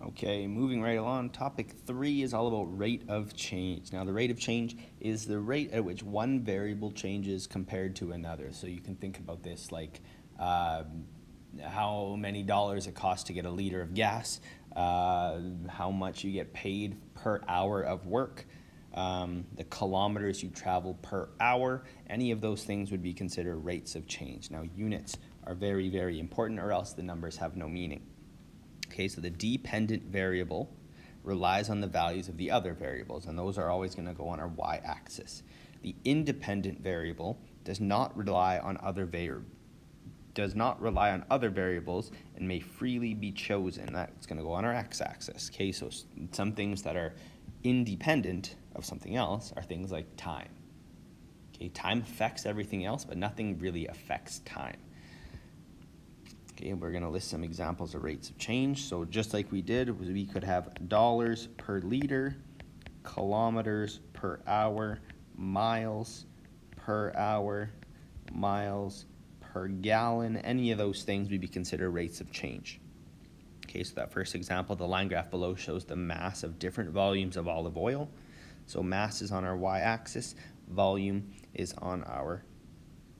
Okay, moving right along, topic 3 is all about rate of change. Now, the rate of change is the rate at which one variable changes compared to another. So you can think about this like how many dollars it costs to get a liter of gas, how much you get paid per hour of work, the kilometers you travel per hour. Any of those things would be considered rates of change. Now, units are very, very important, or else the numbers have no meaning. Okay, so the dependent variable relies on the values of the other variables, and those are always going to go on our y-axis. The independent variable does not rely on other variables and may freely be chosen. That's going to go on our x-axis. Okay, so some things that are independent of something else are things like time. Okay, time affects everything else, but nothing really affects time. Okay, we're going to list some examples of rates of change. So just like we did, we could have dollars per liter, kilometers per hour, miles per hour, miles per gallon. Any of those things would be considered rates of change. Okay, so that first example, the line graph below shows the mass of different volumes of olive oil. So mass is on our y-axis, volume is on our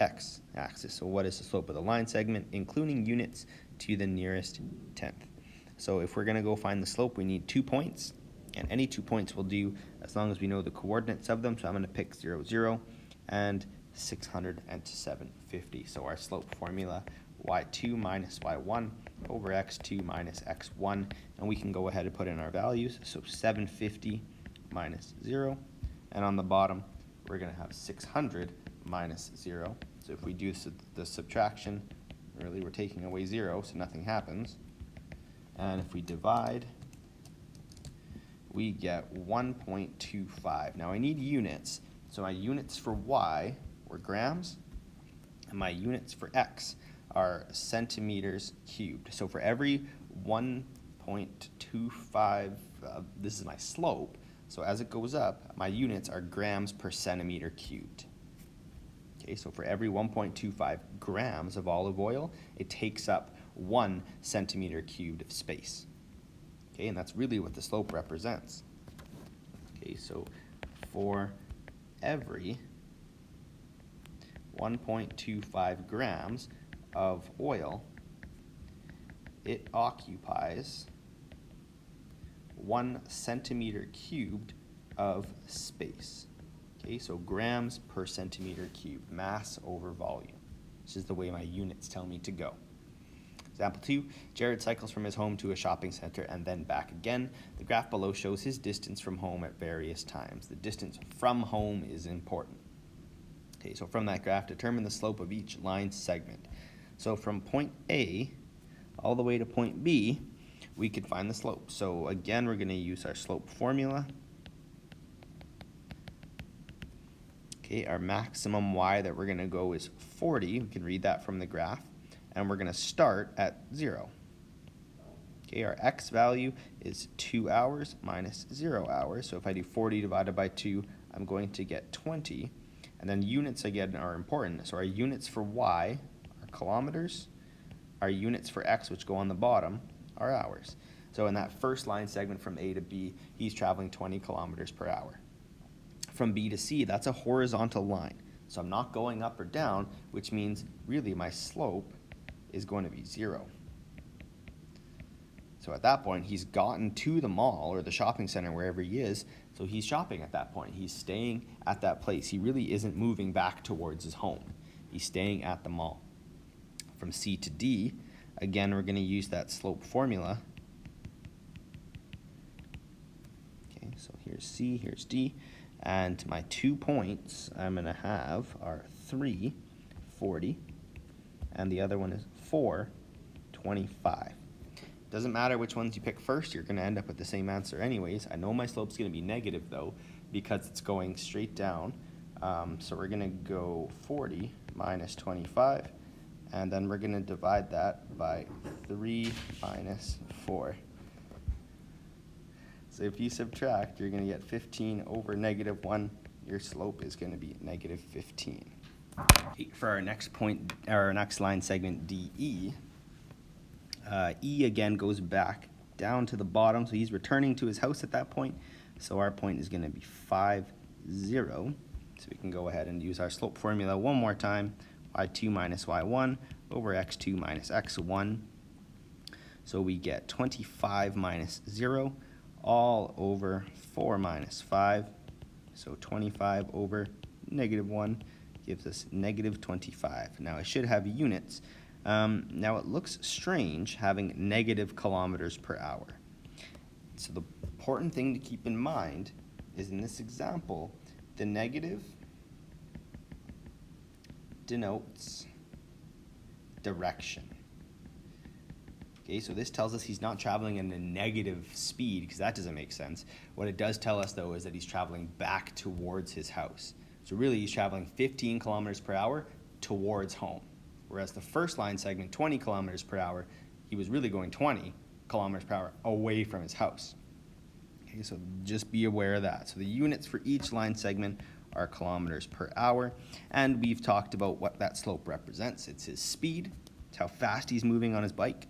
x-axis. So what is the slope of the line segment, including units to the nearest tenth? So if we're going to go find the slope, we need 2 points, and any 2 points will do as long as we know the coordinates of them. So I'm going to pick 0, 0, and 600 and 750. So our slope formula, y2 minus y1 over x2 minus x1, and we can go ahead and put in our values. So 750 minus 0, and on the bottom, we're going to have 600 minus 0. So if we do the subtraction, really we're taking away 0, so nothing happens. And if we divide, we get 1.25. Now I need units. So my units for y were grams, and my units for x are centimeters cubed. So for every 1.25, this is my slope. So as it goes up, my units are grams per centimeter cubed. Okay, so for every 1.25 grams of olive oil, it takes up 1 centimeter cubed of space. Okay, and that's really what the slope represents. Okay, so for every 1.25 grams of oil, it occupies 1 centimeter cubed of space. Okay, so grams per centimeter cubed, mass over volume. This is the way my units tell me to go. Example 2, Jared cycles from his home to a shopping center and then back again. The graph below shows his distance from home at various times. The distance from home is important. Okay, so from that graph, determine the slope of each line segment. So from point A all the way to point B, we could find the slope. So again, we're going to use our slope formula. Okay, our maximum y that we're going to go is 40. We can read that from the graph. And we're going to start at 0. Okay, our x value is 2 hours minus 0 hours. So if I do 40 divided by 2, I'm going to get 20. And then units, again, are important. So our units for y are kilometers. Our units for x, which go on the bottom, are hours. So in that first line segment from A to B, he's traveling 20 kilometers per hour. From B to C, that's a horizontal line. So I'm not going up or down, which means really my slope is going to be 0. So at that point, he's gotten to the mall or the shopping center, wherever he is, so he's shopping at that point. He's staying at that place. He really isn't moving back towards his home. He's staying at the mall. From C to D, again, we're going to use that slope formula. Okay, so here's C, here's D. And my 2 points I'm going to have are 3, 40, and the other one is 4, 25. Doesn't matter which ones you pick first, you're going to end up with the same answer anyways. I know my slope's going to be negative, though, because it's going straight down. So we're going to go 40 minus 25, and then we're going to divide that by 3 minus 4. So if you subtract, you're going to get 15 over negative 1. Your slope is going to be negative 15. For our next point, our next line segment, DE, E again goes back down to the bottom, so he's returning to his house at that point. So our point is going to be 5, 0. So we can go ahead and use our slope formula one more time. y2 minus y1 over x2 minus x1. So we get 25 minus 0 all over 4 minus 5. So 25 over -1 gives us -25. Now I should have units. Now it looks strange having negative kilometers per hour. So the important thing to keep in mind is in this example, the negative denotes direction. Okay, so this tells us he's not traveling in a negative speed, because that doesn't make sense. What it does tell us, though, is that he's traveling back towards his house. So really, he's traveling 15 kilometers per hour towards home. Whereas the first line segment, 20 kilometers per hour, he was really going 20 kilometers per hour away from his house. Okay, so just be aware of that. So the units for each line segment are kilometers per hour. And we've talked about what that slope represents. It's his speed. It's how fast he's moving on his bike.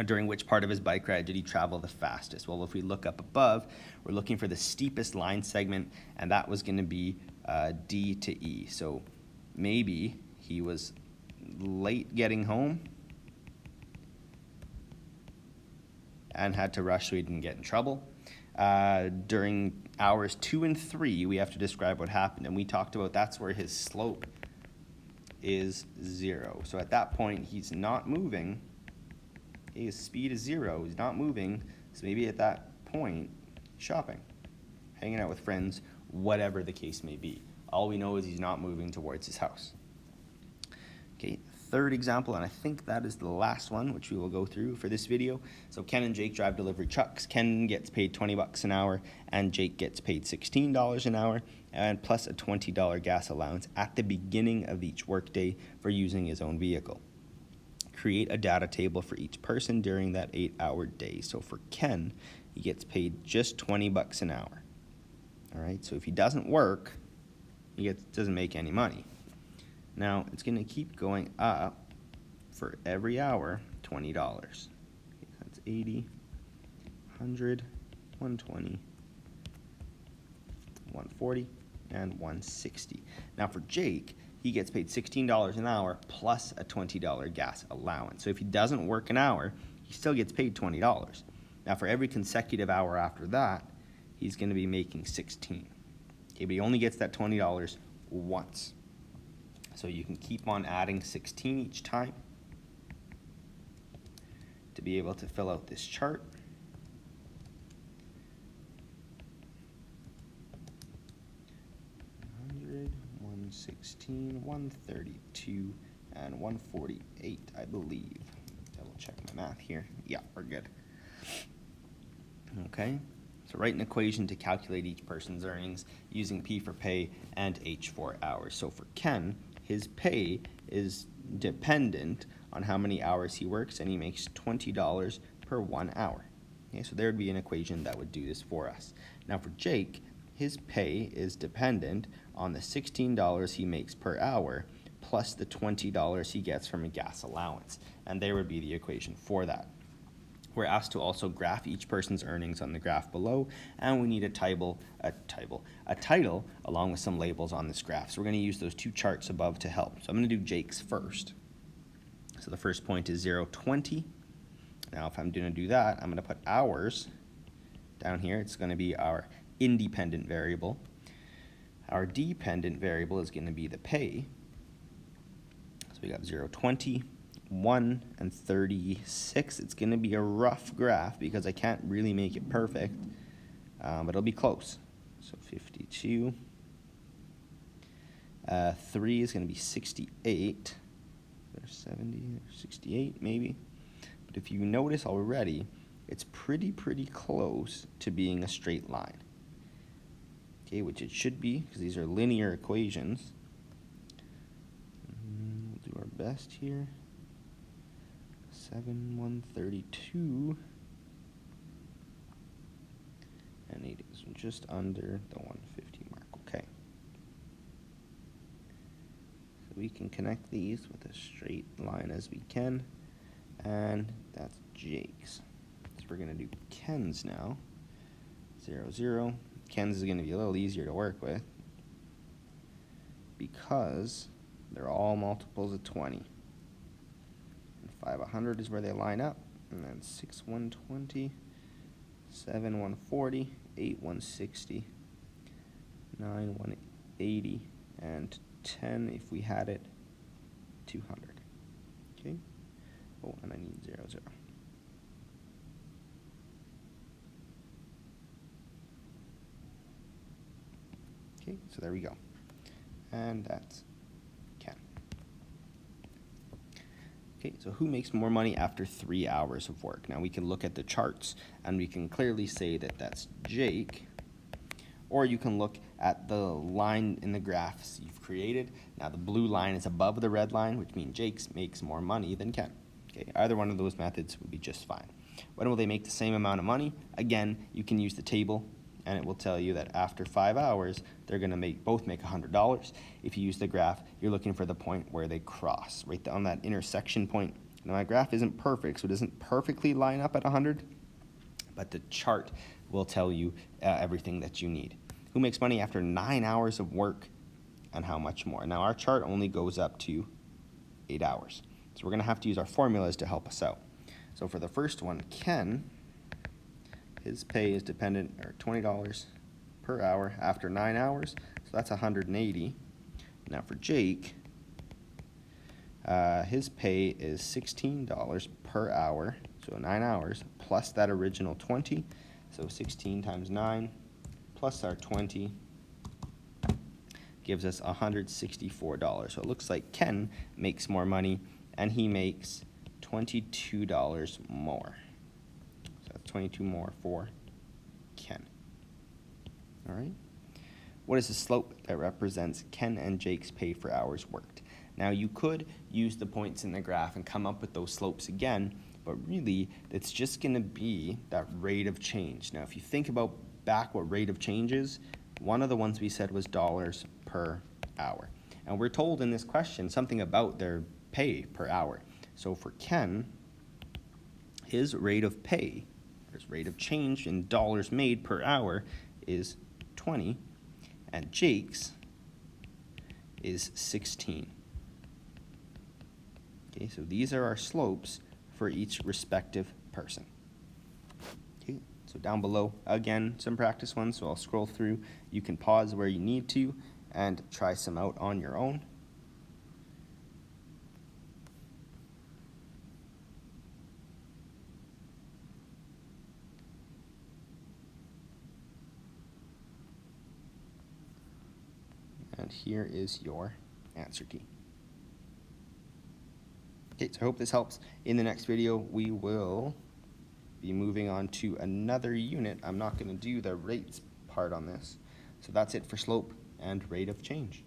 During which part of his bike ride did he travel the fastest? Well, if we look up above, we're looking for the steepest line segment, and that was going to be D to E. So maybe he was late getting home and had to rush so he didn't get in trouble. During hours 2 and 3, we have to describe what happened, and we talked about that's where his slope is 0. So at that point, he's not moving. His speed is 0. He's not moving. So maybe at that point, shopping, hanging out with friends, whatever the case may be. All we know is he's not moving towards his house. Okay, third example, and I think that is the last one, which we will go through for this video. So Ken and Jake drive delivery trucks. Ken gets paid $20 an hour, and Jake gets paid $16 an hour, and plus a $20 gas allowance at the beginning of each workday for using his own vehicle. Create a data table for each person during that 8-hour day. So for Ken, he gets paid just $20 an hour. All right, so if he doesn't work, he doesn't make any money. Now, it's going to keep going up for every hour, $20. Okay, that's 80, 100, 120, 140, and 160. Now for Jake, he gets paid $16 an hour plus a $20 gas allowance. So if he doesn't work an hour, he still gets paid $20. Now for every consecutive hour after that, he's going to be making 16. Okay, but he only gets that $20 once. So you can keep on adding 16 each time to be able to fill out this chart. 116, 132, and 148, I believe. Double check my math here. Yeah, we're good. Okay, so write an equation to calculate each person's earnings using P for pay and H for hours. So for Ken, his pay is dependent on how many hours he works, and he makes $20 per 1 hour. Okay, so there would be an equation that would do this for us. Now for Jake, his pay is dependent on the $16 he makes per hour plus the $20 he gets from a gas allowance. And there would be the equation for that. We're asked to also graph each person's earnings on the graph below, and we need a title along with some labels on this graph. So we're going to use those two charts above to help. So I'm going to do Jake's first. So the first point is 0, 20. Now if I'm going to do that, I'm going to put hours down here. It's going to be our independent variable. Our dependent variable is going to be the pay. So we got 0, 20. 1 and 36. It's going to be a rough graph because I can't really make it perfect, but it'll be close. So 52. 3 is going to be 68. There's 70, there's 68 maybe. But if you notice already, it's pretty close to being a straight line. Okay, which it should be because these are linear equations. We'll do our best here. 7, 132, and it is just under the 150 mark. Okay. So we can connect these with a straight line as we can, and that's Jake's. Let's we're going to do Ken's now. 0, 0. Ken's is going to be a little easier to work with because they're all multiples of 20. And 5 100 is where they line up, and then 6 120, 7 140, 8 160, 9 180, and 10 if we had it 200. Okay. Oh, and I need 0 0. Okay, so there we go. And that's Ken. Okay, so who makes more money after 3 hours of work? Now we can look at the charts and we can clearly say that that's Jake, or you can look at the line in the graphs you've created. Now the blue line is above the red line, which means Jake makes more money than Ken. Okay, either one of those methods would be just fine. When will they make the same amount of money? Again, you can use the table, and it will tell you that after 5 hours, they're going to both make $100. If you use the graph, you're looking for the point where they cross, right on that intersection point. Now, my graph isn't perfect, so it doesn't perfectly line up at 100, but the chart will tell you everything that you need. Who makes money after 9 hours of work, and how much more? Now, our chart only goes up to 8 hours, so we're going to have to use our formulas to help us out. So for the first one, Ken, his pay is dependent, or $20 per hour after 9 hours, so that's 180. Now for Jake, his pay is $16 per hour, so 9 hours, plus that original 20, so 16 times 9, plus our 20, gives us $164. So it looks like Ken makes more money, and he makes $22 more. So that's 22 more for Ken. All right. What is the slope that represents Ken and Jake's pay for hours worked? Now you could use the points in the graph and come up with those slopes again, but really it's just going to be that rate of change. Now if you think about back what rate of change is, one of the ones we said was dollars per hour. And we're told in this question something about their pay per hour. So for Ken, his rate of pay, his rate of change in dollars made per hour is 20, and Jake's is 16. Okay, so these are our slopes for each respective person. Okay, so down below, again, some practice ones, so I'll scroll through. You can pause where you need to and try some out on your own. And here is your answer key. Okay, so I hope this helps. In the next video, we will be moving on to another unit. I'm not going to do the rates part on this. So that's it for slope and rate of change.